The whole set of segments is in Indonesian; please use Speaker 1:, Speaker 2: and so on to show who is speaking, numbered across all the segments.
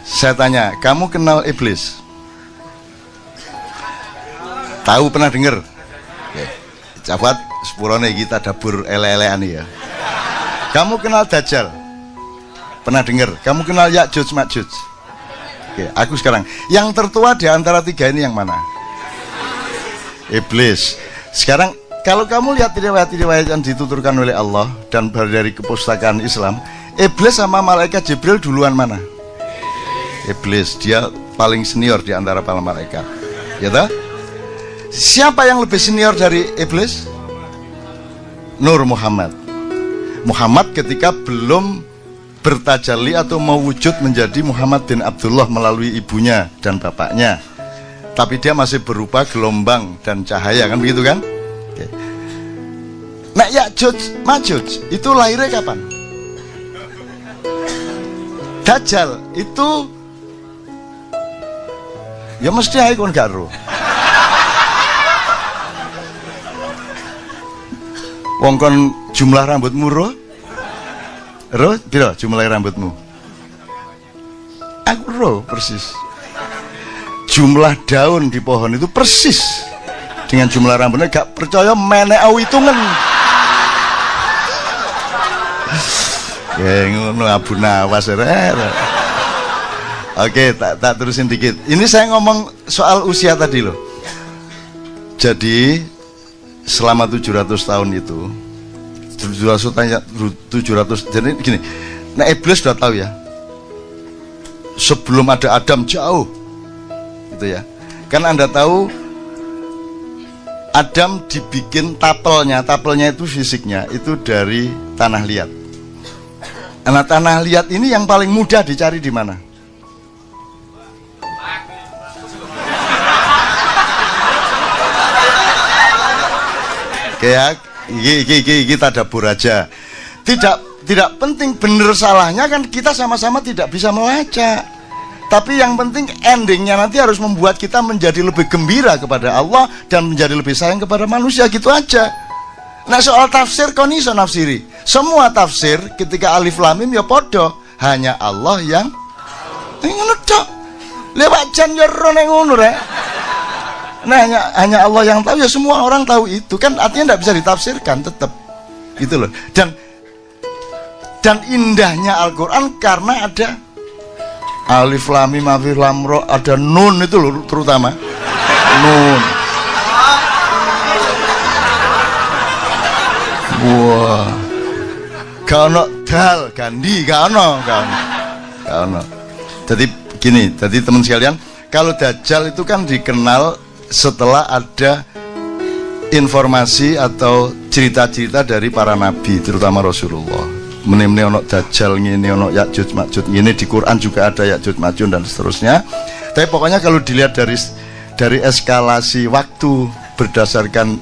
Speaker 1: Saya tanya, kamu kenal iblis? Tahu, pernah dengar? Oke. Jawab sepurone kita dapur ele-elean ya. Kamu kenal Dajjal? Pernah dengar? Kamu kenal Ya'juj Ma'juj? Oke, aku sekarang. Yang tertua di antara tiga ini yang mana? Iblis. Sekarang kalau kamu lihat riwayat-riwayat yang dituturkan oleh Allah dan dari kepustakaan Islam, iblis sama malaikat Jibril duluan mana? Iblis, dia paling senior di antara para malaikat. Ya toh? Siapa yang lebih senior dari iblis? Nur Muhammad. Muhammad ketika belum bertajalli atau mewujud menjadi Muhammad bin Abdullah melalui ibunya dan bapaknya, tapi dia masih berupa gelombang dan cahaya, kan begitu kan? Oke. Nah, Ya'juj Ma'juj itu lahirnya kapan? Dajjal itu ya mesti ae kon gak ro. Wong kon jumlah rambutmu ro? Ro, piro jumlah rambutmu? Aku ro persis. Jumlah daun di pohon itu persis dengan jumlah rambutnya. Gak percaya menek au hitungan. Ya ngono Abu Nawas. Oke, tak terusin dikit. Ini saya ngomong soal usia tadi loh. Jadi selama 700 tahun itu 700 jadi gini. Nah, iblis sudah tahu ya. Sebelum ada Adam jauh. Gitu ya. Kan Anda tahu Adam dibikin tapelnya itu fisiknya itu dari tanah liat. Nah, tanah liat ini yang paling mudah dicari di mana? Kayak kita dapur aja. Tidak penting bener salahnya, kan kita sama-sama tidak bisa melacak. Tapi yang penting endingnya nanti harus membuat kita menjadi lebih gembira kepada Allah dan menjadi lebih sayang kepada manusia, gitu aja. Nah, soal tafsir kon iso nafsiri. Semua tafsir ketika alif lam mim ya podo, hanya Allah yang ngono tok. Lewat jan yo ro ning ngono rek. Nah, hanya Allah yang tahu, ya semua orang tahu itu kan, artinya tidak bisa ditafsirkan tetap gitu loh. Dan indahnya Al-Quran karena ada alif lam mim alif lam ra, ada nun itu loh, terutama nun. Wah, kano dal gandi kano. Jadi gini, jadi teman sekalian, kalau Dajjal itu kan dikenal setelah ada informasi atau cerita-cerita dari para nabi, terutama Rasulullah. Menimne ono Dajjal ngene, ono Ya'juj Ma'juj ngene, di Quran juga ada Ya'juj Ma'juj dan seterusnya. Tapi pokoknya kalau dilihat dari eskalasi waktu berdasarkan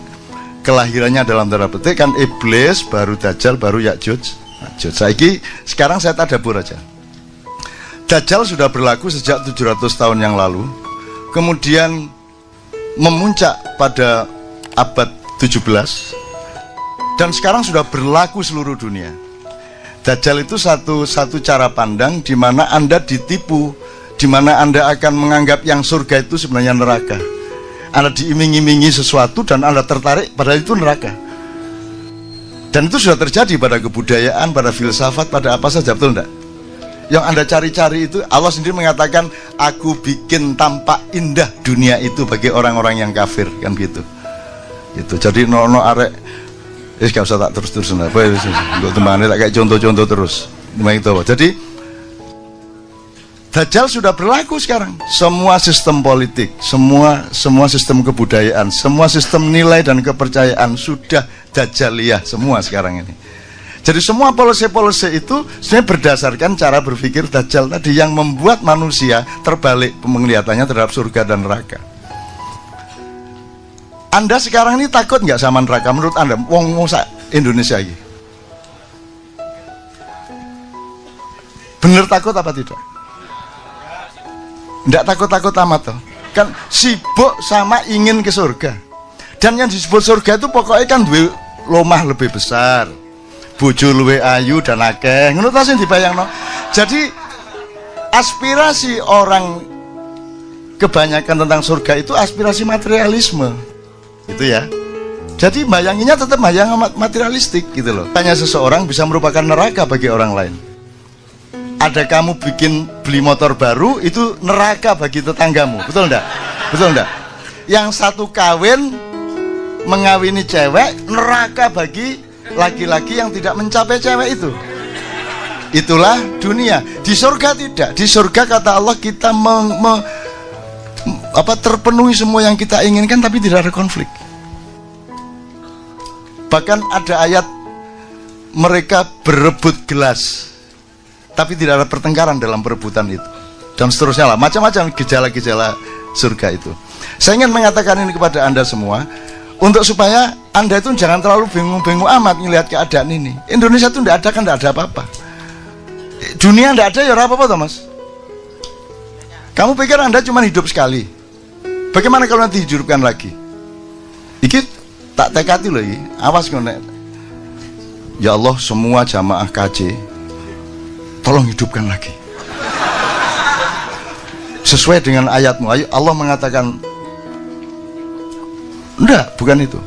Speaker 1: kelahirannya dalam tanda petik, kan iblis, baru Dajjal, baru Ya'juj Ma'juj. Sekarang saya tadabur aja. Dajjal sudah berlaku sejak 700 tahun yang lalu. Kemudian memuncak pada abad 17 dan sekarang sudah berlaku seluruh dunia. Dajjal itu satu cara pandang di mana Anda ditipu, di mana Anda akan menganggap yang surga itu sebenarnya neraka. Anda diiming-imingi sesuatu dan Anda tertarik pada itu neraka. Dan itu sudah terjadi pada kebudayaan, pada filsafat, pada apa saja, betul enggak? Yang Anda cari-cari itu, Allah sendiri mengatakan, aku bikin tampak indah dunia itu bagi orang-orang yang kafir, kan gitu. Itu jadi no arek, gak usah tak terus nah, untuk temannya tak kayak contoh-contoh terus. Jadi Dajjal sudah berlaku sekarang. Semua sistem politik, semua sistem kebudayaan, semua sistem nilai dan kepercayaan sudah Dajjaliyah semua sekarang ini. Jadi semua polisi-polisi itu sebenarnya berdasarkan cara berpikir Dajjal tadi yang membuat manusia terbalik penglihatannya terhadap surga dan neraka. Anda sekarang ini takut nggak sama neraka menurut Anda? Wong Indonesia ini bener takut apa tidak? Nggak takut-takut amat toh. Kan sibuk sama ingin ke surga. Dan yang disebut surga itu pokoknya kan duwe lomah lebih besar, bojo luwe ayu dan akeh, ngono ta sing dibayangno. Jadi aspirasi orang kebanyakan tentang surga itu aspirasi materialisme, gitu ya. Jadi bayanginnya tetap bayang materialistik gitu loh. Tanya seseorang bisa merupakan neraka bagi orang lain. Ada kamu beli motor baru, itu neraka bagi tetanggamu, betul enggak? Betul enggak? Yang satu kawin mengawini cewek, neraka bagi laki-laki yang tidak mencapai cewek itu. Itulah dunia. Di surga tidak. Di surga kata Allah kita terpenuhi semua yang kita inginkan, tapi tidak ada konflik. Bahkan ada ayat mereka berebut gelas, tapi tidak ada pertengkaran dalam perebutan itu, dan seterusnya lah, macam-macam gejala-gejala surga itu. Saya ingin mengatakan ini kepada Anda semua, untuk supaya Anda itu jangan terlalu bingung-bingung amat melihat keadaan ini. Indonesia itu tidak ada, kan tidak ada apa-apa. Dunia tidak ada, ya apa-apa toh mas. Kamu pikir Anda cuma hidup sekali? Bagaimana kalau nanti dihidupkan lagi? Iki tak tekati loh, awas ngonek. Ya Allah, semua jamaah KC tolong hidupkan lagi sesuai dengan ayatmu. Allah mengatakan enggak, bukan itu.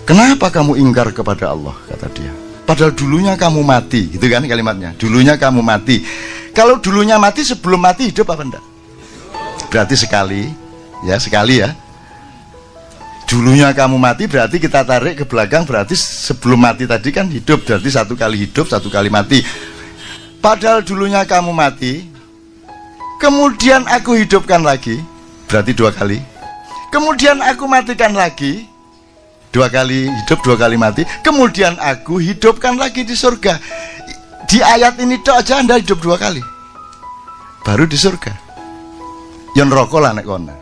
Speaker 1: Kenapa kamu ingkar kepada Allah, kata dia, padahal dulunya kamu mati, gitu kan kalimatnya, dulunya kamu mati. Kalau dulunya mati, sebelum mati hidup apa enggak? Berarti sekali ya, sekali ya. Dulunya kamu mati berarti kita tarik ke belakang, berarti sebelum mati tadi kan hidup, berarti satu kali hidup, satu kali mati. Padahal dulunya kamu mati, kemudian aku hidupkan lagi, berarti dua kali. Kemudian aku matikan lagi, dua kali hidup, dua kali mati. Kemudian aku hidupkan lagi di surga. Di ayat ini tok aja Anda hidup dua kali, baru di surga. Yang rokok lah nek kono.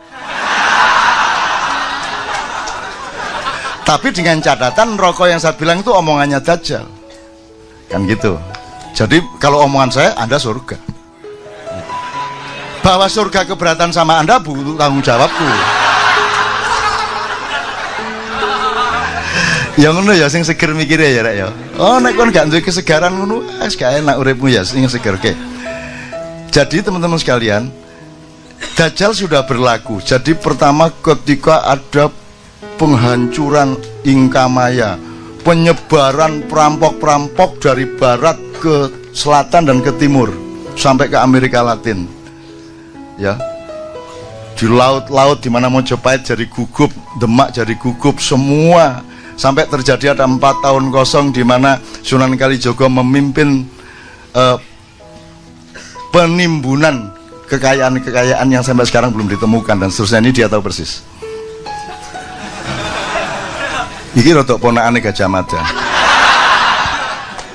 Speaker 1: Tapi dengan catatan rokok yang saya bilang itu omongannya Dajjal, kan gitu. Jadi kalau omongan saya, Anda surga. Bahwa surga keberatan sama Anda butuh tanggung jawabku. Ya ngono ya, sing seger mikir ya rek ya. Oh nek kon gak duwe kesegaran ngono, wis gak enak uripmu ya, sing seger ke. Jadi teman-teman sekalian, Dajjal sudah berlaku. Jadi pertama ketika ada penghancuran Inkamaya, penyebaran perampok-perampok dari barat ke selatan dan ke timur sampai ke Amerika Latin, ya, di laut-laut di mana Mojopahit jadi gugup, Demak jadi gugup, semua sampai terjadi ada 4 tahun kosong di mana Sunan Kalijogo memimpin penimbunan kekayaan-kekayaan yang sampai sekarang belum ditemukan dan seterusnya. Ini dia tahu persis. Iki rotok ponakane Gajah Mada.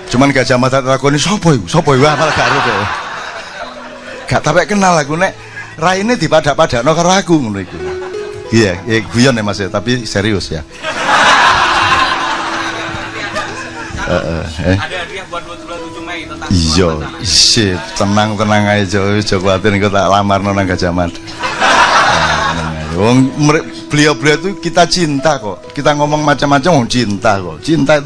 Speaker 1: Cuman Gajah Mada takoni sapa iku? Sapa iku? Apal gak ero kok. Gak sampe kenal aku, nek raine dipadak-padakno karo aku ngono iku. Iya, ya guyon ya Mas ya, tapi serius ya. Ada hadiah buat 27 Mei tentang iya, sip, tenang aja, aja kuatir engko tak lamarno nang Gajah Mada. Wong beliau-beliau itu kita cinta kok. Kita ngomong macam-macam cinta kok. Cinta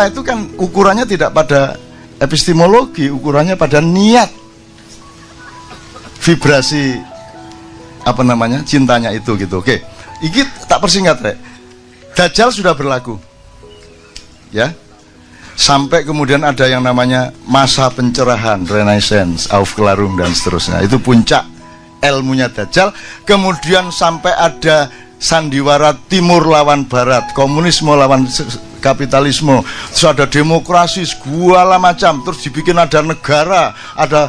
Speaker 1: itu kan ukurannya tidak pada epistemologi, ukurannya pada niat. Vibrasi apa namanya? Cintanya itu gitu. Oke. Iki tak persingkat, Rek. Dajjal sudah berlaku. Ya. Sampai kemudian ada yang namanya masa pencerahan, Renaissance, Aufklärung dan seterusnya. Itu puncak ilmunya Dajjal. Kemudian sampai ada sandiwara timur lawan barat, komunisme lawan kapitalisme, terus ada demokrasi segala macam, terus dibikin ada negara, ada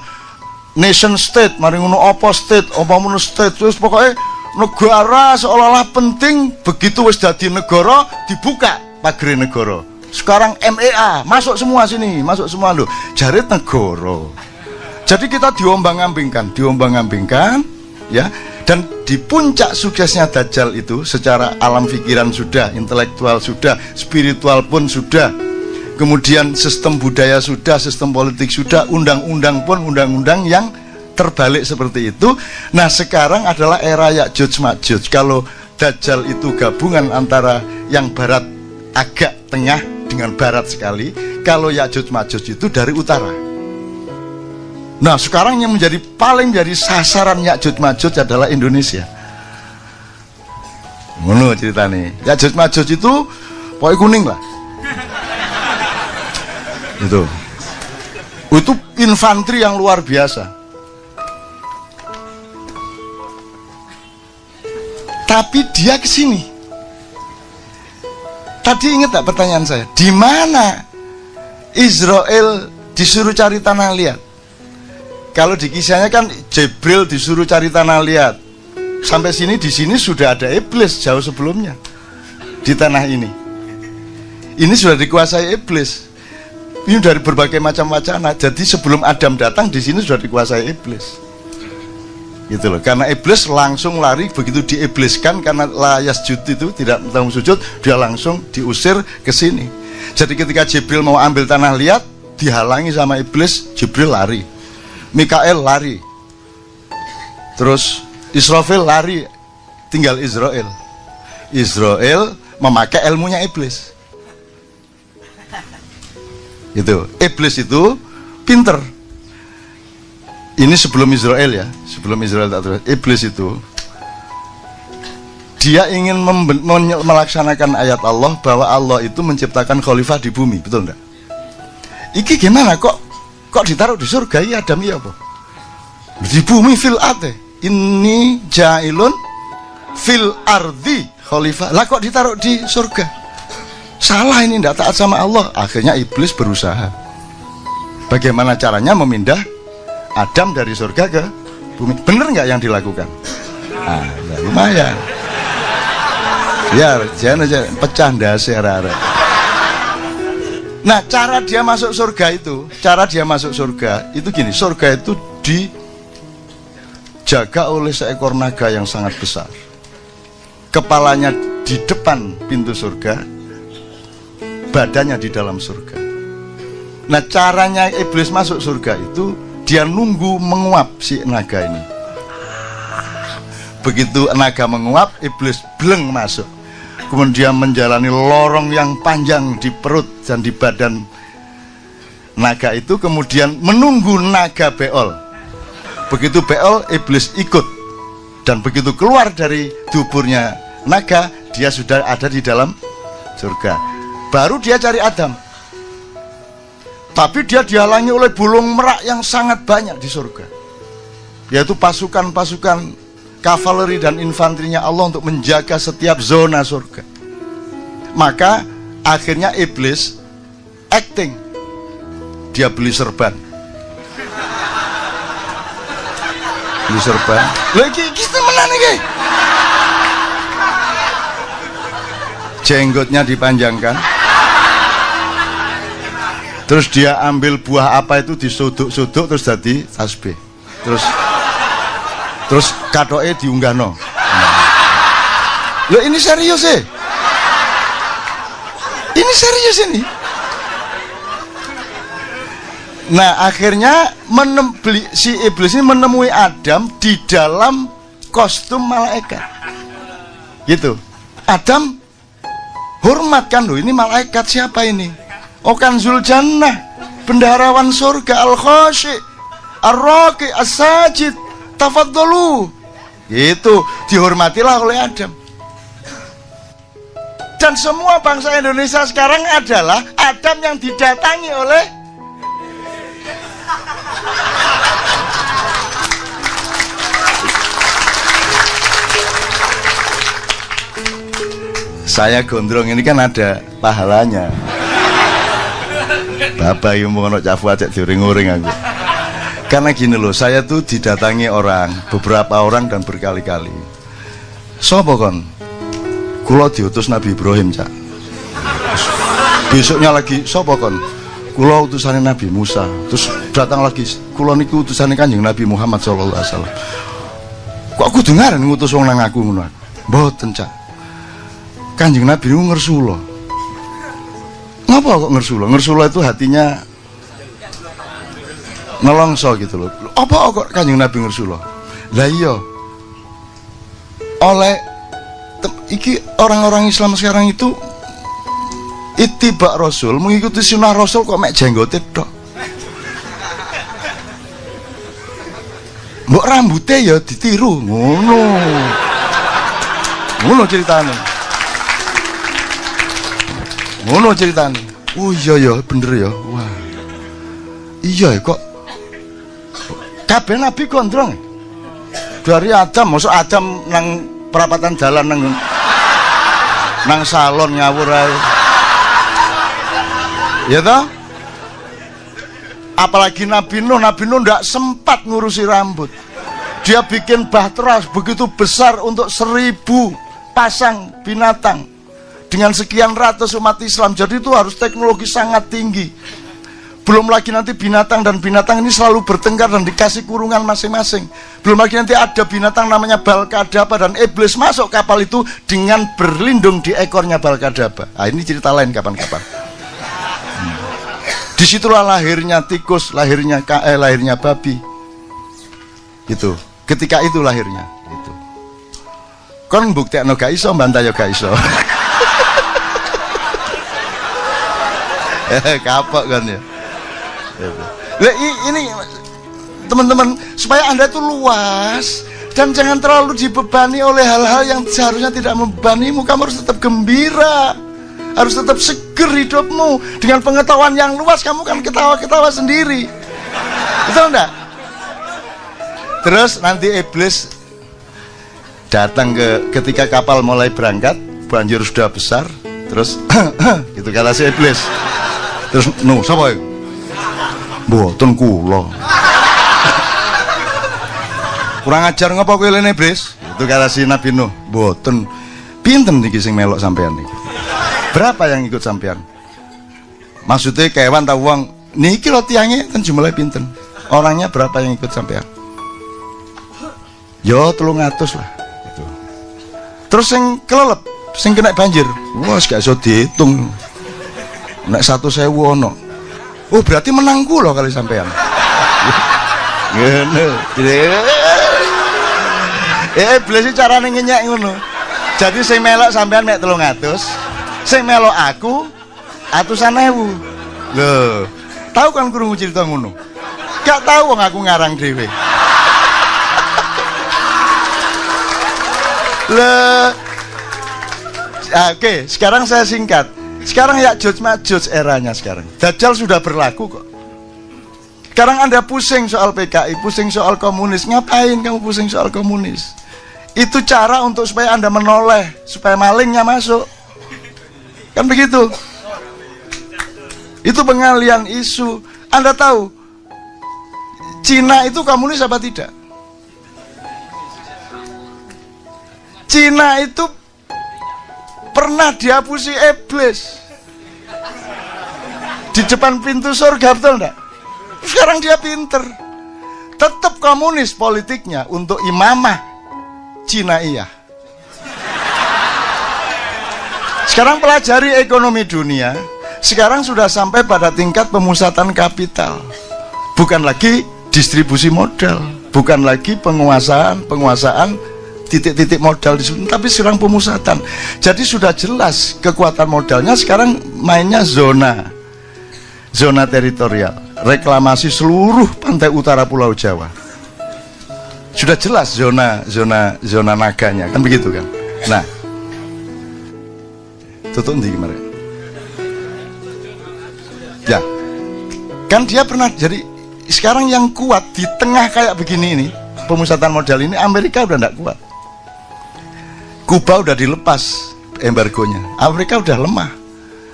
Speaker 1: nation state, mari ngono apa state, apa ngono state, terus pokoknya negara seolah-olah penting. Begitu wis dadi negara, dibuka pagere negara. Sekarang MEA masuk semua sini, masuk semua loh, jarit negara. Jadi kita diombang-ambingkan, ya. Dan di puncak suksesnya Dajjal itu secara alam pikiran sudah, intelektual sudah, spiritual pun sudah, kemudian sistem budaya sudah, sistem politik sudah, undang-undang pun undang-undang yang terbalik seperti itu. Nah sekarang adalah era Ya'juj Ma'juj. Kalau Dajjal itu gabungan antara yang barat agak tengah dengan barat sekali, kalau Ya'juj Ma'juj itu dari utara. Nah sekarang yang paling jadi sasaran Ya'juj Ma'juj adalah Indonesia. Ngono ceritanya. Ya'juj Ma'juj itu pokoknya kuning lah. Itu infanteri yang luar biasa. Tapi dia kesini. Tadi ingat tak pertanyaan saya? Di mana Israel disuruh cari tanah liat? Kalau di kisahnya kan Jibril disuruh cari tanah liat. Sampai sini, di sini sudah ada iblis jauh sebelumnya. Di tanah ini. Ini sudah dikuasai iblis. Ini dari berbagai macam wacana. Jadi sebelum Adam datang, di sini sudah dikuasai iblis. Gitu loh. Karena iblis langsung lari, begitu diibliskan karena la yasjud itu tidak tahu sujud, dia langsung diusir ke sini. Jadi ketika Jibril mau ambil tanah liat, dihalangi sama iblis, Jibril lari. Mikael lari, terus Israfil lari, tinggal Israel. Israel memakai ilmunya iblis. Itu iblis itu pinter. Ini sebelum Israel ya, sebelum Israel tak terus. Iblis itu dia ingin melaksanakan ayat Allah bahwa Allah itu menciptakan khalifah di bumi, betul enggak? Iki gimana kok ditaruh di surga ya Adam ya apa? Di bumi fil ate. Ini jailun fil ardi khalifah. Lah kok ditaruh di surga? Salah ini, tidak taat sama Allah. Akhirnya iblis berusaha. Bagaimana caranya memindah Adam dari surga ke bumi? Bener nggak yang dilakukan? Ah, ya lumayan. Ya, jangan aja pecah dasar. Nah, cara dia masuk surga itu gini, surga itu dijaga oleh seekor naga yang sangat besar. Kepalanya di depan pintu surga, badannya di dalam surga. Nah, caranya iblis masuk surga itu dia nunggu menguap si naga ini. Begitu naga menguap, iblis bleng masuk. Kemudian menjalani lorong yang panjang di perut dan di badan naga itu, kemudian menunggu naga beol. Begitu beol, iblis ikut, dan begitu keluar dari duburnya naga, dia sudah ada di dalam surga. Baru dia cari Adam, tapi dia dihalangi oleh burung merak yang sangat banyak di surga, yaitu pasukan-pasukan kavaleri dan infanterinya Allah untuk menjaga setiap zona surga. Maka akhirnya iblis acting, dia beli serban. Beli serban. Lagi kita menang nih. Jenggotnya dipanjangkan. Terus dia ambil buah apa itu, disuduk-suduk terus jadi tasbih. Terus katoke diunggahno. Loh ini serius sih. Ini serius ini. Nah akhirnya si iblis ini menemui Adam di dalam kostum malaikat. Gitu. Adam hormat kan, loh ini malaikat siapa ini? Oh Kanzul Jannah, bendaharawan surga, al-khashi, ar-raqi, as-sajid, tafadhalu. Itu dihormatilah oleh Adam. Dan semua bangsa Indonesia sekarang adalah Adam yang didatangi oleh saya gondrong ini kan ada pahalanya. Bapak yang mau cak cek diuring-uring aku. Karena gini loh, saya tuh didatangi orang, beberapa orang dan berkali-kali. Sopo kon? Kulo diutus Nabi Ibrahim, Cak. Besoknya lagi, sopo kon? Kulo utusannya Nabi Musa. Terus datang lagi, kulo niku utusannya Kanjeng Nabi Muhammad SAW. Kok aku dengaran ngutus wong nang aku ngono. Mboten, Cak. Kanjeng Nabi niku ngersulo. Ngapa kok ngersulo? Ngersulo itu hatinya nelongso gitu loh. Apa kok Kanjeng Nabi ngersulo? Lah iya, oleh iki orang-orang Islam sekarang itu ittiba Rasul, mengikuti sunnah Rasul kok mek jenggote tok. mbok rambutnya ya ditiru ngono ceritane. Oh iya ya bener ya. Wah iya kok kabeh nabi gondrong dari Adam. Masuk Adam nang perapatan jalan nang salon ngawur ae ya toh. Apalagi Nabi Nuh ndak sempat ngurusi rambut. Dia bikin bahtera begitu besar untuk 1000 pasang binatang dengan sekian ratus umat Islam. Jadi itu harus teknologi sangat tinggi. Belum lagi nanti binatang dan binatang ini selalu bertengkar dan dikasih kurungan masing-masing. Belum lagi nanti ada binatang namanya Balkadaba dan iblis masuk kapal itu dengan berlindung di ekornya Balkadaba. Nah, ini cerita lain kapan-kapan. Disitulah lahirnya tikus, lahirnya babi. Itu. Ketika itu lahirnya. Itu. Kon buktekno gak iso, mbantah ya gak iso. Kapok kan ya. Ini teman-teman, supaya Anda itu luas dan jangan terlalu dibebani oleh hal-hal yang seharusnya tidak membebanimu. Kamu harus tetap gembira, harus tetap seger hidupmu. Dengan pengetahuan yang luas kamu kan ketawa-ketawa sendiri, betul enggak? Terus nanti iblis datang ketika kapal mulai berangkat, banjir sudah besar. Terus gitu kata si iblis. Terus sapa iku? Mboten kula. Kurang ajar ngapa kowe lene iblis? Itu kata si Nabi Nuh. Mboten. Pinten niki sing melok sampean niki? Berapa yang ikut sampean? Maksudnya kewan ta wong niki lho tiange kan jumlahe pinten? Orangnya berapa yang ikut sampean? Yo 300 lah gitu. Terus sing kelelep, sing kena banjir, wah gak iso dihitung. Nek 1.000 ono. Oh berarti menangku loh kali sampean. Ngene. Iblis carane ngenyek ngono. Jadi sing melok sampean mek 300, sing melok aku 100.000. Lho, tahu kan krungu cerita ngono? Gak tahu wong aku ngarang dhewe. Oke, sekarang saya singkat. Sekarang Ya'juj Ma'juj eranya sekarang. Dajjal sudah berlaku kok. Sekarang Anda pusing soal PKI, pusing soal komunis. Ngapain kamu pusing soal komunis? Itu cara untuk supaya Anda menoleh, supaya malingnya masuk. Kan begitu. Itu pengalian isu. Anda tahu Cina itu komunis apa tidak? Cina itu pernah dihapusi iblis di depan pintu surga, betul enggak? Sekarang dia pinter, tetap komunis politiknya untuk imamah Cina iya. Sekarang pelajari ekonomi dunia. Sekarang sudah sampai pada tingkat pemusatan kapital, bukan lagi distribusi modal, bukan lagi penguasaan titik-titik modal di sini, tapi sekarang pemusatan. Jadi sudah jelas kekuatan modalnya sekarang mainnya zona teritorial, reklamasi seluruh pantai utara Pulau Jawa. Sudah jelas zona naganya, kan begitu kan? Nah, tutup di kemarin. Ya, kan dia pernah jadi. Sekarang yang kuat di tengah kayak begini ini, pemusatan modal ini, Amerika udah tidak kuat. Kuba udah dilepas embargonya, Afrika udah lemah,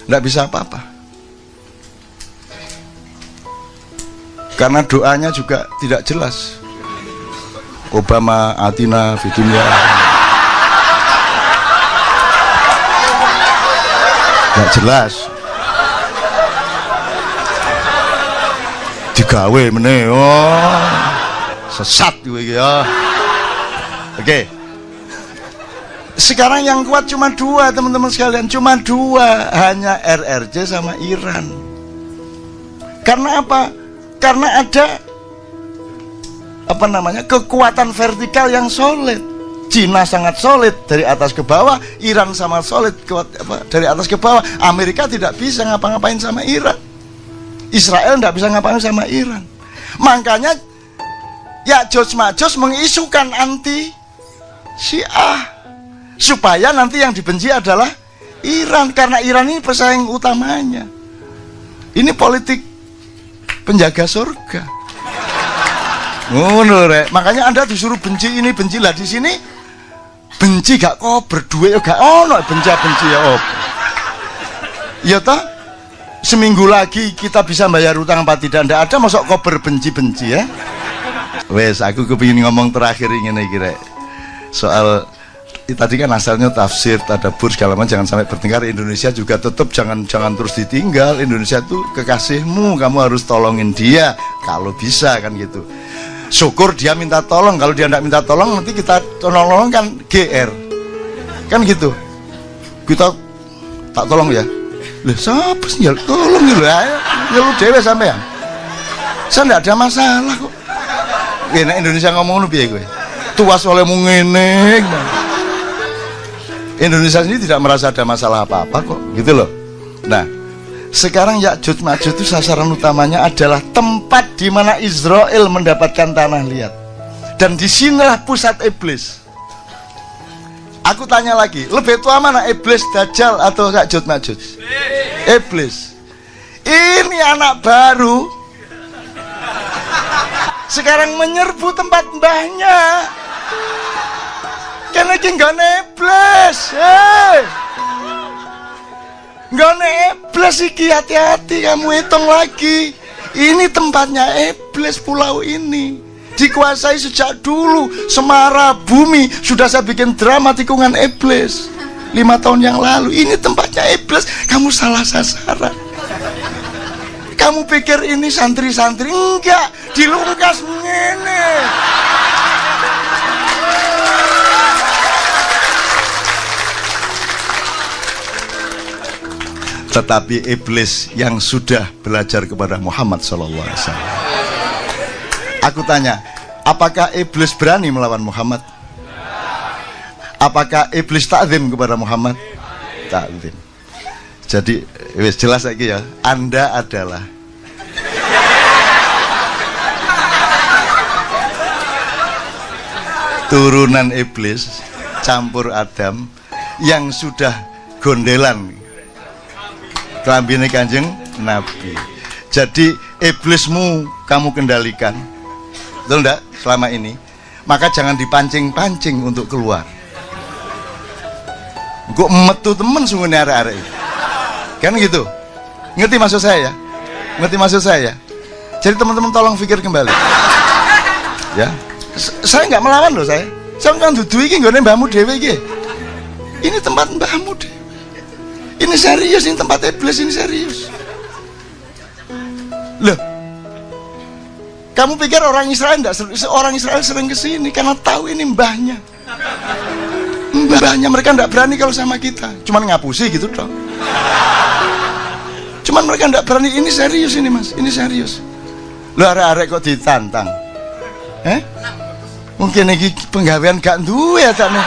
Speaker 1: nggak bisa apa-apa. Karena doanya juga tidak jelas. Obama, Atina, Vidunia, nggak jelas. Digawe meneh, sesat gue ya. Oke. Sekarang yang kuat cuma 2 teman-teman sekalian, cuma 2, hanya RRC sama Iran. Karena apa? Karena ada kekuatan vertikal yang solid. Cina sangat solid dari atas ke bawah, Iran sangat solid dari atas ke bawah. Amerika tidak bisa ngapa-ngapain sama Iran, Israel tidak bisa ngapa-ngapain sama Iran. Makanya Ya'juj Ma'juj mengisukan anti Syiah supaya nanti yang dibenci adalah Iran, karena Iran ini pesaing utamanya. Ini politik penjaga surga. Makanya Anda disuruh benci ini, benci lah. Di sini benci gak kok berdua ya gak ono benci ya ya toh. Seminggu lagi kita bisa bayar utang apa tidak, ndak ada masuk kok berbenci-benci ya. Wes, aku kepingin ngomong terakhir ingin kira soal tadi kan asalnya tafsir, tadabbur segala macam, jangan sampai bertengkar. Indonesia juga tetap jangan terus ditinggal. Indonesia tuh kekasihmu, kamu harus tolongin dia kalau bisa kan gitu. Syukur dia minta tolong, kalau dia tidak minta tolong nanti kita tolong kan GR kan gitu. Kita tak tolong ya. Lah siapa sih ya tolong gitu ya. Lu dewe sampean. Saya tidak ada masalah kok. Enak Indonesia ngomong lu piye kowe? Tuas olehmu ngene. Indonesia sendiri tidak merasa ada masalah apa-apa kok, gitu loh. Nah, sekarang Ya'juj Ma'juj itu sasaran utamanya adalah tempat di mana Israel mendapatkan tanah liat, dan disinilah pusat iblis. Aku tanya lagi, lebih tua mana, iblis, Dajjal, atau Ya'juj Ma'juj? Iblis. Ini anak baru sekarang menyerbu tempat mbahnya. Karena iki nggone iblis, nggone iblis iki, hati-hati kamu hitung lagi. Ini tempatnya iblis, pulau ini dikuasai sejak dulu. Semara bumi sudah saya bikin drama tikungan iblis 5 tahun yang lalu. Ini tempatnya iblis, kamu salah sasaran. Kamu pikir ini santri-santri, enggak, dilungkas ngene. Tetapi iblis yang sudah belajar kepada Muhammad SAW. Aku tanya, apakah iblis berani melawan Muhammad? Apakah iblis ta'zim kepada Muhammad? Ta'zim. Jadi jelas lagi ya, Anda adalah turunan iblis campur Adam yang sudah gondelan kelambine Kanjeng Nabi. Jadi iblismu kamu kendalikan, betul enggak, selama ini. Maka jangan dipancing-pancing untuk keluar. Kok metu temen sungguh arek-arek. Kan gitu. Ngerti maksud saya ya? Ngerti maksud saya ya? Jadi teman-teman tolong pikir kembali. Ya. Saya nggak melawan loh saya. Saya kan dudu iki nggone mbahmu dhewe iki. Ini tempat mbahmu dhewe. Ini serius, ini tempat iblis, ini serius. Loh, kamu pikir orang Israel enggak? Orang Israel sering kesini karena tahu ini mbahnya. Mbahnya, mereka enggak berani kalau sama kita. Cuman ngapusi gitu dong. Cuman mereka enggak berani. Ini serius ini mas, ini serius. Loh, arek-arek kok ditantang? Mungkin ini penggawean gak duwe ya tak nih.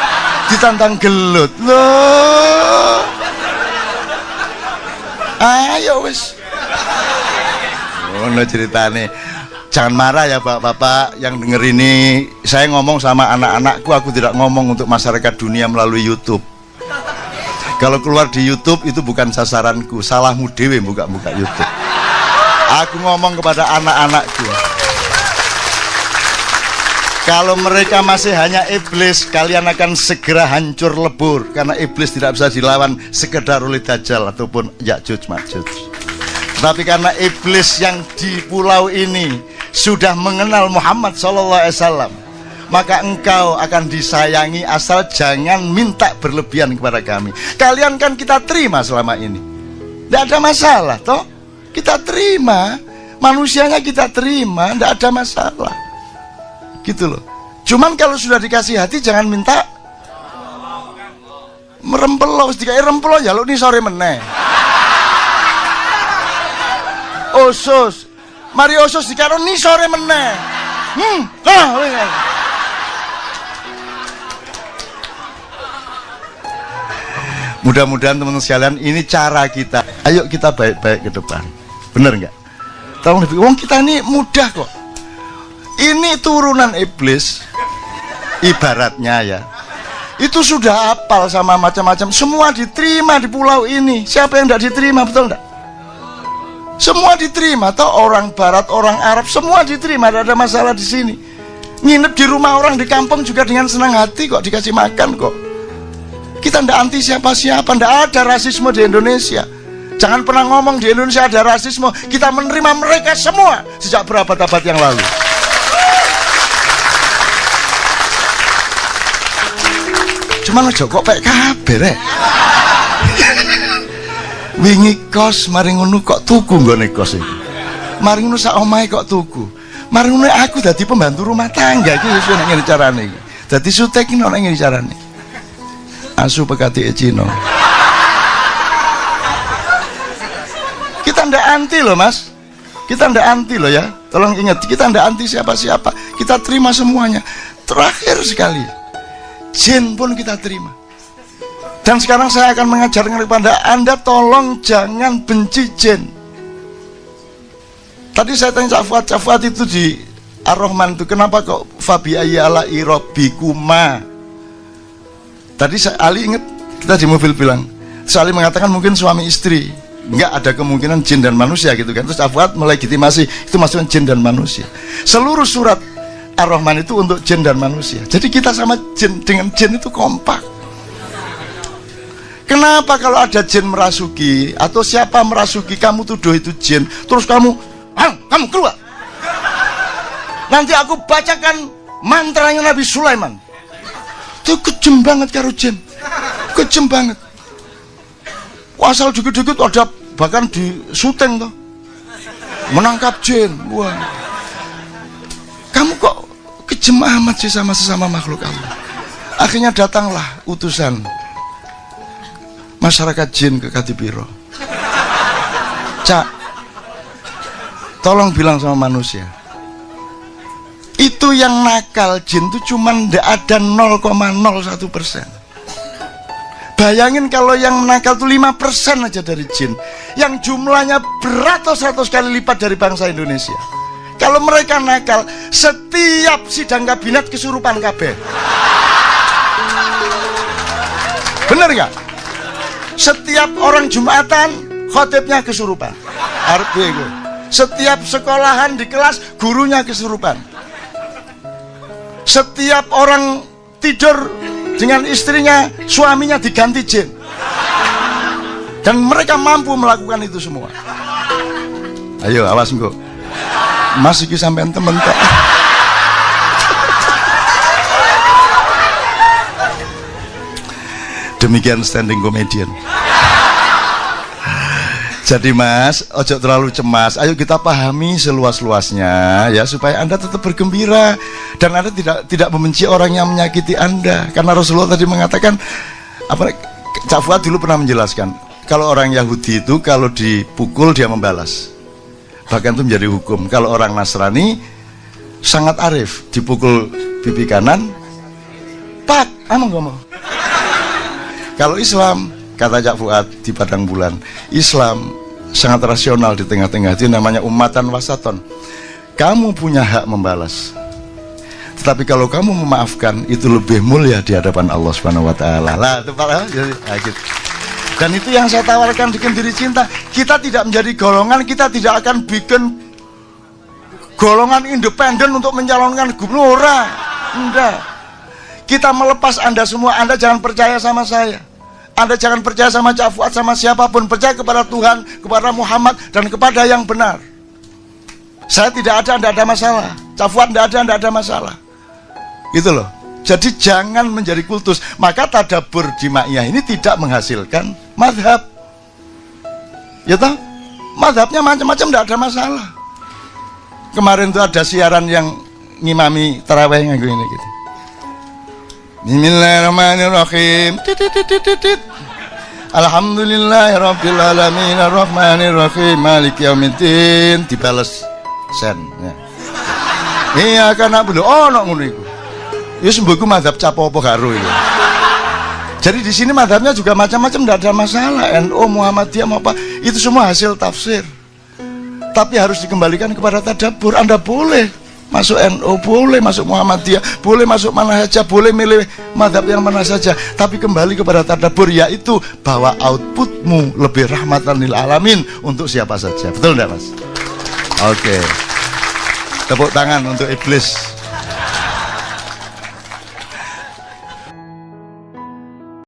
Speaker 1: Ditantang gelut. Loh. Ayo wis. Ono ceritane. Jangan marah ya bapak-bapak yang denger ini. Saya ngomong sama anak-anakku, aku tidak ngomong untuk masyarakat dunia melalui YouTube. Kalau keluar di YouTube itu bukan sasaranku. Salahmu dewe buka-buka YouTube. Aku ngomong kepada anak-anakku. Kalau mereka masih hanya iblis, kalian akan segera hancur lebur. Karena iblis tidak bisa dilawan sekedar oleh Dajjal ataupun Ya'juj Ma'juj. Tapi karena iblis yang di pulau ini sudah mengenal Muhammad SAW, maka engkau akan disayangi asal jangan minta berlebihan kepada kami. Kalian kan kita terima selama ini, tidak ada masalah toh. Kita terima, manusianya kita terima, tidak ada masalah. Gitu loh. Cuman kalau sudah dikasih hati jangan minta merempelo, dikai rempelo ya lo ini sore meneh. Osus, mari osus dikaro ni sore meneh. Mudah-mudahan teman-teman sekalian ini cara kita. Ayo kita baik-baik ke depan. Bener nggak? Tolong wong kita ini mudah kok. Ini turunan iblis ibaratnya ya. Itu sudah hafal sama macam-macam. Semua diterima di pulau ini. Siapa yang tidak diterima, betul enggak? Semua diterima, toh orang barat, orang Arab, semua diterima, tidak ada masalah di sini. Nginep di rumah orang di kampung juga dengan senang hati kok, dikasih makan kok. Kita tidak anti siapa-siapa, tidak ada rasisme di Indonesia. Jangan pernah ngomong di Indonesia ada rasisme. Kita menerima mereka semua sejak berabad-abad yang lalu. Cuman aja kok pek kabeh rek. Wingi kos mari ngono kok tuku nggone kos iki. Mari ngono sak omahe kok tuku. Mari ngono aku dadi pembantu rumah tangga iki wis nek ngene carane iki. Dadi sutek iki nek ngene carane. Asu pekati Cino. Kita ndak anti loh mas. Kita ndak anti loh ya. Tolong ingat, kita ndak anti siapa-siapa. Kita terima semuanya. Terakhir sekali, jin pun kita terima. Dan sekarang saya akan mengajarkan kepada Anda, tolong jangan benci jin. Tadi saya tanya Cak Fuad itu di Ar-Rahman itu, kenapa kok Fabi ayyala irobikuma? Tadi Ali ingat, kita di mobil bilang, Ali mengatakan mungkin suami istri, enggak ada kemungkinan jin dan manusia gitu kan. Terus Cak Fuad melegitimasi, itu maksudnya jin dan manusia. Seluruh surat Ar-Rahman itu untuk jin dan manusia. Jadi kita sama jin, dengan jin itu kompak. Kenapa kalau ada jin merasuki atau siapa merasuki kamu tuduh itu jin, terus kamu keluar. Nanti aku bacakan mantranya Nabi Sulaiman. Itu kejem banget karo jin. Kejem banget. Asal dikit-dikit ada bahkan di syuting tuh. Menangkap jin. Wah. Kamu kok kejem amat sih sama sesama makhluk Allah. Akhirnya datanglah utusan masyarakat jin ke Kadipiro. Cak, tolong bilang sama manusia, itu yang nakal jin itu cuman ada 0,01%. Bayangin kalau yang nakal itu 5% aja dari jin, yang jumlahnya beratus-ratus kali lipat dari bangsa Indonesia. Kalau mereka nakal, setiap sidang kabinet kesurupan kabeh. Bener gak? Setiap orang Jumatan khotibnya kesurupan. Setiap sekolahan di kelas gurunya kesurupan. Setiap orang tidur dengan istrinya, suaminya diganti jin. Dan mereka mampu melakukan itu semua. Ayo awas engko. Mas iki sampean temen tok. Demikian standing comedian. Jadi mas, ojo terlalu cemas. Ayo kita pahami seluas-luasnya ya, supaya Anda tetap bergembira dan Anda tidak membenci orang yang menyakiti Anda. Karena Rasulullah tadi mengatakan, Cak Fuad dulu pernah menjelaskan, kalau orang Yahudi itu kalau dipukul dia membalas. Bahkan itu menjadi hukum. Kalau orang Nasrani sangat arif, dipukul pipi kanan, pak, amang ngomong. Kalau Islam, kata Cak Fuad di Padang Bulan, Islam sangat rasional di tengah-tengah. Itu namanya ummatan wasaton. Kamu punya hak membalas, tetapi kalau kamu memaafkan, itu lebih mulia di hadapan Allah Subhanahu wa Ta'ala. Lah, itu gitu. Dan itu yang saya tawarkan di Kendiri Cinta. Kita tidak menjadi golongan, kita tidak akan bikin golongan independen untuk mencalonkan gubernur. Enggak. Kita melepas Anda semua. Anda jangan percaya sama saya, Anda jangan percaya sama Cak Fuad, sama siapapun. Percaya kepada Tuhan, kepada Muhammad, dan kepada yang benar. Saya tidak ada, Anda ada masalah. Cak Fuad tidak ada masalah. Gitu loh. Jadi jangan menjadi kultus. Maka tadabbur jimaiyah ini tidak menghasilkan madhab. Ya toh? Madhabnya macam-macam, tidak ada masalah. Kemarin itu ada siaran yang ngimami tarawih yang ini gitu. Bismillahirrahmanirrahim. Alhamdulillahirabbil alamin arrahmanirrahim maliki yaumiddin. Dibales sen ya. Iya kan na'budu ono ngono iku. Ya sembuhku mazhab capo apa karo iki. Jadi di sini mazhabnya juga macam-macam, tidak ada masalah. NU, Muhammadiyah apa, itu semua hasil tafsir. Tapi harus dikembalikan kepada tadabbur. Anda boleh masuk NU, boleh masuk Muhammadiyah, boleh masuk mana saja, boleh milih mazhab yang mana saja, tapi kembali kepada tadabbur, yaitu bahwa outputmu lebih rahmatan lil alamin untuk siapa saja. Betul enggak, Mas? Oke. Tepuk tangan untuk iblis.